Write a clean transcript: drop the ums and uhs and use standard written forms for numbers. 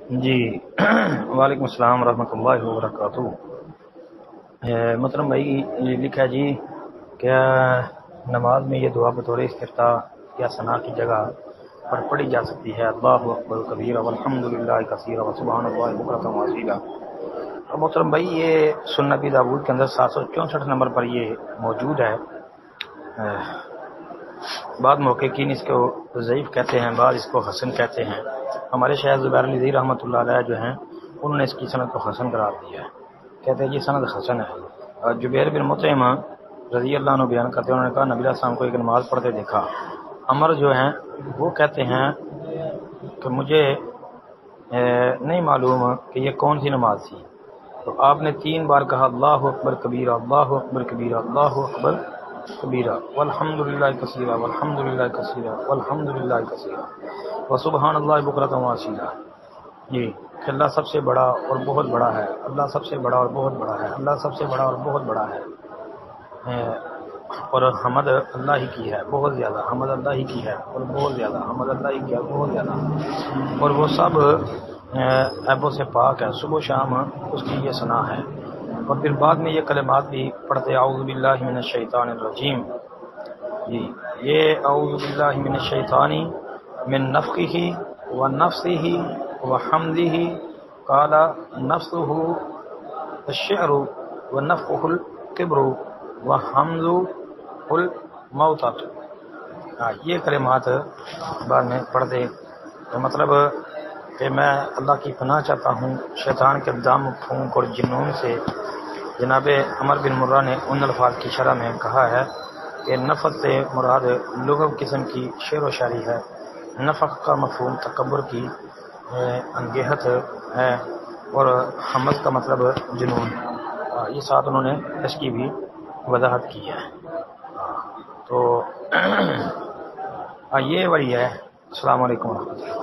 جی وعلیکم السلام ورحمۃ اللہ وبرکاتہ۔ محترم بھائی یہ لکھا ہے جی کیا نماز میں یہ دعا بطور استفتاح یا ثنا کی جگہ پر پڑھی جا سکتی ہے؟ اللہ اکبر کبیرہ والحمد للہ کثیرہ وسبحان اللہ بکرۃ واصیلا۔ اور محترم بھائی یہ سنن ابی داؤد کے اندر 764 نمبر پر یہ موجود ہے۔ بعض محققین اس کو ضعیف کہتے ہیں، بعض اس کو حسن کہتے ہیں۔ ہمارے شیخ زبیر علی رحمۃ اللہ علیہ جو ہیں انہوں نے اس کی سند کو حسن قرار دیا ہے، کہتے ہیں یہ سند حسن ہے۔ اور جبیر بن مطعم رضی اللہ عنہ بیان کرتے ہیں، انہوں نے کہا نبی علیہ السلام کو ایک نماز پڑھتے دیکھا۔ عمر جو ہیں وہ کہتے ہیں کہ مجھے نہیں معلوم کہ یہ کون سی نماز تھی، تو آپ نے 3 بار کہا اللہ اکبر کبیرہ اللہ اکبر کبیرہ اللہ اکبر کبیرہ والحمد للہ کثیرہ والحمد للہ کثیرہ والحمد للہ کثیرہ وسبحان اللہ بکرۃ واصیلا۔ جی کہ اللہ سب سے بڑا اور بہت بڑا ہے، اللہ سب سے بڑا اور بہت بڑا ہے، اللہ سب سے بڑا اور بہت بڑا ہے، اور حمد اللہ ہی کی ہے بہت زیادہ، حمد اللہ ہی کی ہے اور بہت زیادہ، حمد اللہ ہی کی ہے بہت زیادہ، اور وہ سب عیبوں سے پاک ہے، صبح و شام اس کی یہ ثنا ہے۔ اور پھر بعد میں یہ کلمات بھی پڑھتے اعوذ باللہ من الشیطان الرجیم۔ جی یہ اعوذ باللہ من الشیطان من نفخہ ونفثہ وحمدہ قال نفثہ الشعر ونفخہ الکبر وحمدہ الموتۃ۔ یہ کلمات بعد میں پڑھتے، مطلب کہ میں اللہ کی پناہ چاہتا ہوں شیطان کے دم پھونک اور جنون سے۔ جناب عمر بن مرہ نے ان الفاظ کی شرح میں کہا ہے کہ نفخ سے مراد لغوی قسم کی شعر و شاعری ہے، نفخ کا مفہوم تکبر کی انگہت ہے، اور حمد کا مطلب جنون۔ یہ ساتھ انہوں نے اس کی بھی وضاحت کی ہے۔ تو یہ وہی ہے۔ السلام علیکم ورحمۃ اللہ۔